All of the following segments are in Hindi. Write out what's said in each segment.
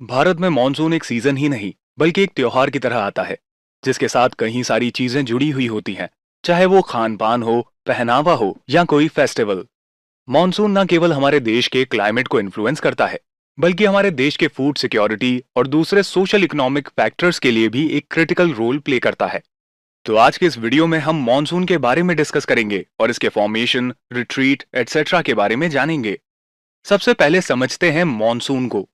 भारत में मॉनसून एक सीजन ही नहीं बल्कि एक त्योहार की तरह आता है, जिसके साथ कई सारी चीजें जुड़ी हुई होती हैं। चाहे वो खान पान हो, पहनावा हो या कोई फेस्टिवल। मॉनसून न केवल हमारे देश के क्लाइमेट को इन्फ्लुएंस करता है, बल्कि हमारे देश के फूड सिक्योरिटी और दूसरे सोशल इकोनॉमिक फैक्टर्स के लिए भी एक क्रिटिकल रोल प्ले करता है। तो आज के इस वीडियो में हम मॉनसून के बारे में डिस्कस करेंगे और इसके फॉर्मेशन, रिट्रीट एटसेट्रा के बारे में जानेंगे। सबसे पहले समझते हैं मॉनसून को।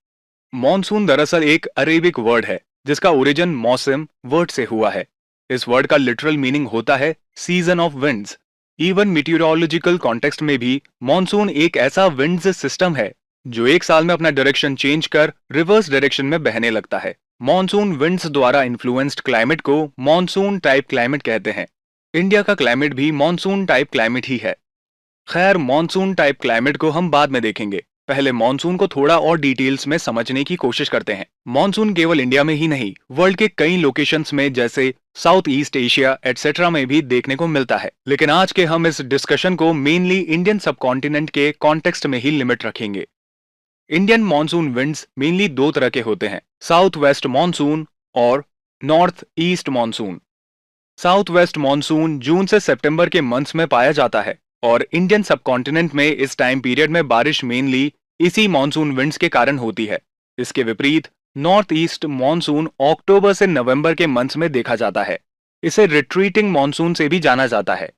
मॉनसून दरअसल एक अरेबिक वर्ड है जिसका ओरिजिन मौसम वर्ड से हुआ है। इस वर्ड का लिटरल मीनिंग होता है season of winds. Even meteorological context में भी मॉनसून एक ऐसा विंड्स सिस्टम है जो एक साल में अपना डायरेक्शन चेंज कर रिवर्स डायरेक्शन में बहने लगता है। मॉनसून विंड्स द्वारा इन्फ्लुएंस्ड क्लाइमेट को मॉनसून टाइप क्लाइमेट कहते हैं। इंडिया का क्लाइमेट भी मॉनसून टाइप क्लाइमेट ही है। खैर, मॉनसून टाइप क्लाइमेट को हम बाद में देखेंगे। पहले मॉनसून को थोड़ा और डिटेल्स में समझने की कोशिश करते हैं। मॉनसून केवल इंडिया में ही नहीं, वर्ल्ड के कई लोकेशंस में जैसे साउथ ईस्ट एशिया एटसेट्रा में भी देखने को मिलता है। लेकिन आज के हम इस डिस्कशन को मेनली इंडियन सबकॉन्टिनेंट के कॉन्टेक्स्ट में ही लिमिट रखेंगे। इंडियन मॉनसून विंड्स मेनली दो तरह के होते हैं, साउथ वेस्ट मॉनसून और north east monsoon. South west monsoon June से सितंबर के मंथ्स में पाया जाता है और इंडियन सबकॉन्टिनेंट में इस टाइम पीरियड में बारिश मेनली इसी मॉनसून विंड्स के कारण होती है। इसके विपरीत नॉर्थ ईस्ट मॉनसून अक्टूबर से नवंबर के मंथ्स में देखा जाता है। इसे रिट्रीटिंग मॉनसून से भी जाना जाता है।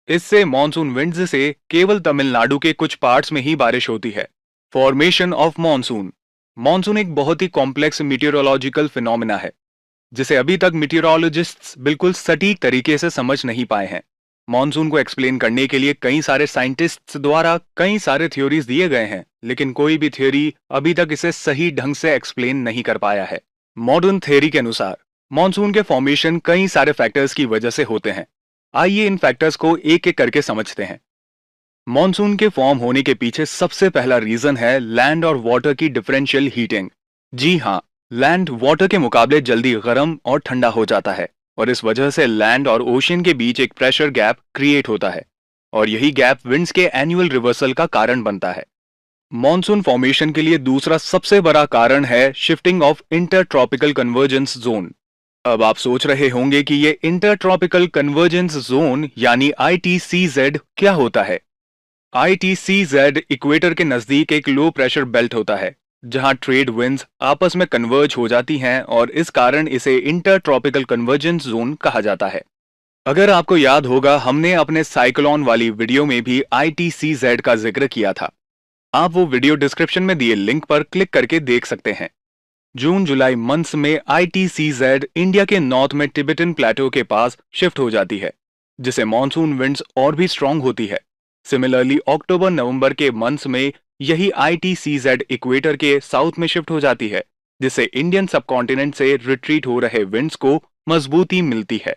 इससे मॉनसून विंड्स से केवल तमिलनाडु के कुछ पार्ट्स में ही बारिश होती है। Formation of monsoon. मॉनसून एक बहुत ही कॉम्प्लेक्स मीटियोरोलॉजिकल फिनोमिना है जिसे अभी तक मीटियोरोलॉजिस्ट्स बिल्कुल सटीक तरीके से समझ नहीं पाए हैं। मॉनसून को एक्सप्लेन करने के लिए कई सारे साइंटिस्ट्स द्वारा कई सारे थ्योरीज दिए गए हैं, लेकिन कोई भी थ्योरी अभी तक इसे सही ढंग से एक्सप्लेन नहीं कर पाया है। मॉडर्न थ्योरी के अनुसार मॉनसून के फॉर्मेशन कई सारे फैक्टर्स की वजह से होते हैं। आइए इन फैक्टर्स को एक एक करके समझते हैं। मॉनसून के फॉर्म होने के पीछे सबसे पहला रीजन है लैंड और वाटर की डिफरेंशियल हीटिंग। जी हाँ, लैंड वाटर के मुकाबले जल्दी गर्म और ठंडा हो जाता है और इस वजह से लैंड और ओशियन के बीच एक प्रेशर गैप क्रिएट होता है और यही गैप विंड्स के एनुअल रिवर्सल का कारण बनता है। मॉनसून फॉर्मेशन के लिए दूसरा सबसे बड़ा कारण है shifting of intertropical convergence zone. अब आप सोच रहे होंगे कि ये इंटरट्रॉपिकल कन्वर्जेंस जोन यानी ITCZ क्या होता है। ITCZ इक्वेटर के नजदीक एक लो प्रेशर बेल्ट होता है जहां ट्रेड विंड्स आपस में कन्वर्ज हो जाती हैं और इस कारण इसे इंटर ट्रॉपिकल कन्वर्जेंस जोन कहा जाता है। अगर आपको याद होगा, हमने अपने साइक्लोन वाली वीडियो में भी ITCZ का जिक्र किया था। आप वो वीडियो डिस्क्रिप्शन में दिए लिंक पर क्लिक करके देख सकते हैं। जून जुलाई मंथ्स में ITCZ इंडिया के नॉर्थ में टिबेटन प्लेटो के पास शिफ्ट हो जाती है, जिससे मॉनसून विंड्स और भी स्ट्रांग होती है। सिमिलरली अक्टूबर नवंबर के मंथ्स में यही ITCZ इक्वेटर के साउथ में शिफ्ट हो जाती है, जिससे इंडियन सबकॉन्टिनेंट से रिट्रीट हो रहे विंड्स को मजबूती मिलती है।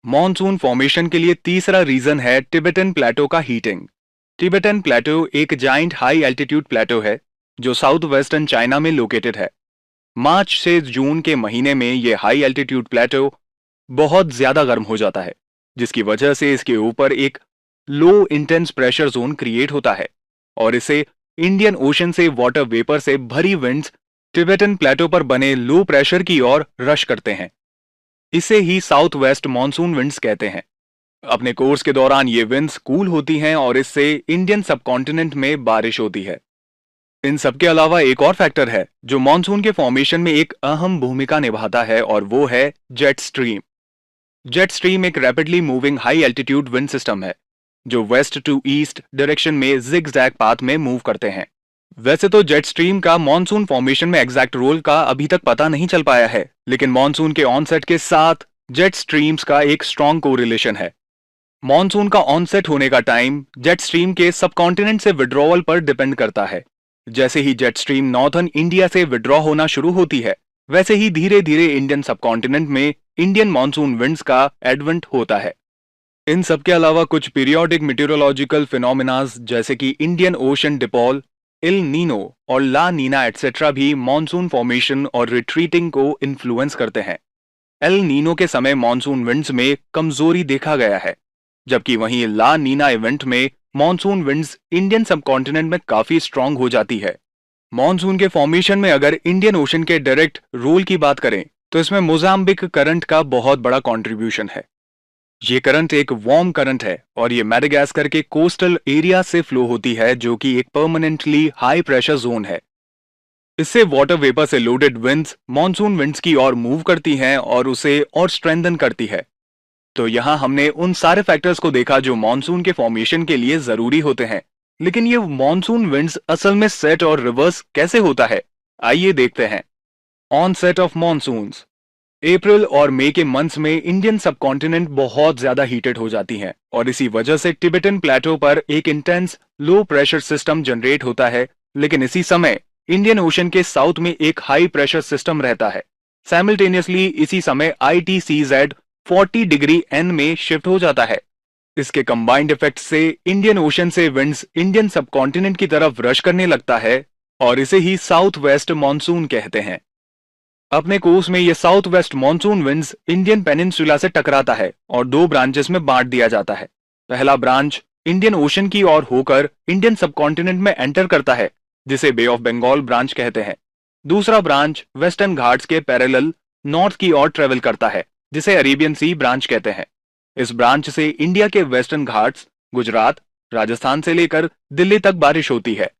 मॉनसून फॉर्मेशन के लिए तीसरा रीजन है टिबेटन प्लेटो का हीटिंग। टिबेटन प्लेटो एक जाइंट हाई एल्टीट्यूड प्लेटो है जो साउथ वेस्टर्न चाइना में लोकेटेड है। मार्च से जून के महीने में यह हाई एल्टीट्यूड प्लेटो बहुत ज्यादा गर्म हो जाता है, जिसकी वजह से इसके ऊपर एक लो इंटेंस प्रेशर जोन क्रिएट होता है और इसे इंडियन ओशन से वाटर वेपर से भरी विंड्स टिबेटन प्लेटो पर बने लो प्रेशर की ओर रश करते हैं। इसे ही साउथ वेस्ट मॉनसून विंड्स कहते हैं। अपने कोर्स के दौरान ये विंड्स कूल होती हैं और इससे इंडियन सबकॉन्टिनेंट में बारिश होती है। इन सबके अलावा एक और फैक्टर है जो मॉनसून के फॉर्मेशन में एक अहम भूमिका निभाता है और वो है जेट स्ट्रीम। जेट स्ट्रीम एक rapidly moving high altitude wind system है जो वेस्ट टू ईस्ट डायरेक्शन में जिगजैग पाथ में मूव करते हैं। वैसे तो जेट स्ट्रीम का मॉनसून फॉर्मेशन में एग्जैक्ट रोल का अभी तक पता नहीं चल पाया है, लेकिन मॉनसून के ऑनसेट के साथ जेट स्ट्रीम्स का एक स्ट्रॉन्ग कोरिलेशन है। मॉनसून का ऑनसेट होने का टाइम जेट स्ट्रीम के सबकॉन्टिनेंट से विड्रॉवल पर डिपेंड करता है। जैसे ही जेट स्ट्रीम नॉर्थर्न इंडिया से विड्रॉ होना शुरू होती है, वैसे ही धीरे धीरे इंडियन सबकॉन्टिनेंट में इंडियन मॉनसून विंड्स का एडवेंट होता है। इन सबके अलावा कुछ पीरियोडिक मीटियोरोलॉजिकल फिनोमिनाज जैसे कि इंडियन ओशन डिपोल, इल नीनो और ला नीना एटसेट्रा भी मॉनसून फॉर्मेशन और रिट्रीटिंग को इन्फ्लुएंस करते हैं। एल नीनो के समय मॉनसून विंड्स में कमजोरी देखा गया है, जबकि वहीं ला नीना इवेंट में मॉनसून विंड्स इंडियन सबकॉन्टिनेंट में काफी स्ट्रांग हो जाती है। मॉनसून के फॉर्मेशन में अगर इंडियन ओशन के डायरेक्ट रोल की बात करें तो इसमें मोजाम्बिक करंट का बहुत बड़ा कंट्रीब्यूशन है। ये करंट एक वार्म करंट है और ये मैडागास्कर के कोस्टल एरिया से फ्लो होती है, जो कि एक परमानेंटली हाई प्रेशर जोन है। इससे वाटर वेपर से लोडेड विंड्स मॉनसून विंड्स की ओर मूव करती हैं और उसे और स्ट्रेंथन करती है। तो यहाँ हमने उन सारे फैक्टर्स को देखा जो मॉनसून के फॉर्मेशन के लिए जरूरी होते हैं। लेकिन ये मॉनसून विंड्स असल में सेट और रिवर्स कैसे होता है, आइए देखते हैं। Onset of monsoons. अप्रैल और मई के मंथ्स में इंडियन सबकॉन्टिनेंट बहुत ज्यादा हीटेड हो जाती हैं और इसी वजह से टिबेटन प्लेटो पर एक intense low pressure system generate होता है। लेकिन इसी समय इंडियन ओशन के साउथ में एक हाई प्रेशर सिस्टम रहता है। साइमल्टेनियसली इसी समय ITCZ 40 डिग्री N में शिफ्ट हो जाता है। इसके कंबाइंड इफेक्ट से इंडियन ओशन से विंड्स इंडियन सबकॉन्टिनेंट की तरफ रश करने लगता है और इसे ही साउथ वेस्ट मानसून कहते हैं। अपने कोर्स में ये south west monsoon winds Indian peninsula से टकराता है और दो ब्रांचेस में बांट दिया जाता है। पहला ब्रांच इंडियन ओशन की ओर होकर इंडियन सबकॉन्टिनेंट में एंटर करता है, जिसे बे ऑफ बंगाल ब्रांच कहते हैं। दूसरा ब्रांच वेस्टर्न घाट्स के पैरेलल नॉर्थ की ओर ट्रेवल करता है, जिसे अरेबियन सी ब्रांच कहते हैं। इस ब्रांच से इंडिया के वेस्टर्न घाट्स, गुजरात, राजस्थान से लेकर दिल्ली तक बारिश होती है।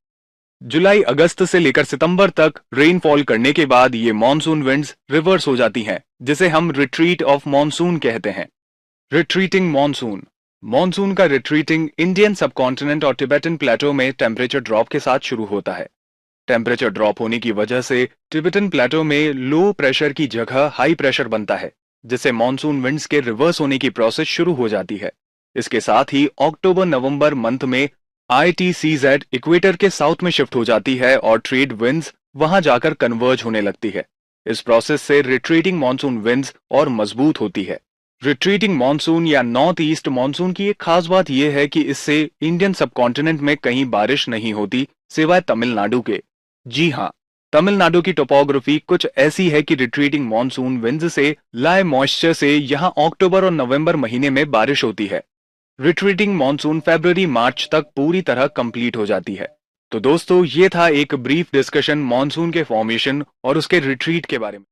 जुलाई अगस्त से लेकर सितंबर तक रेनफॉल करने के बाद ये मॉनसून विंड्स रिवर्स हो जाती हैं, जिसे हम रिट्रीट ऑफ मॉनसून कहते हैं। Retreating monsoon. मॉनसून का रिट्रीटिंग इंडियन सबकॉन्टिनेंट और टिबेटन प्लेटो में टेम्परेचर ड्रॉप के साथ शुरू होता है। टेम्परेचर ड्रॉप होने की वजह से टिबेटन प्लेटो में लो प्रेशर की जगह हाई प्रेशर बनता है, जिससे मॉनसून विंड्स के रिवर्स होने की प्रोसेस शुरू हो जाती है। इसके साथ ही अक्टूबर नवंबर मंथ में ITCZ इक्वेटर के साउथ में शिफ्ट हो जाती है और ट्रेड विंड्स वहां जाकर कन्वर्ज होने लगती है। इस प्रोसेस से रिट्रीटिंग मॉनसून विंड्स और मजबूत होती है। रिट्रीटिंग मॉनसून या नॉर्थ ईस्ट मॉनसून की एक खास बात यह है कि इससे इंडियन सबकॉन्टिनेंट में कहीं बारिश नहीं होती सिवाय तमिलनाडु के। जी हाँ, तमिलनाडु की टोपोग्राफी कुछ ऐसी है कि रिट्रीटिंग मॉनसून विंड्स से लाए मॉइस्चर से यहां अक्टूबर और नवंबर महीने में बारिश होती है। रिट्रीटिंग मॉनसून फरवरी मार्च तक पूरी तरह कंप्लीट हो जाती है। तो दोस्तों, ये था एक ब्रीफ डिस्कशन मॉनसून के फॉर्मेशन और उसके रिट्रीट के बारे में।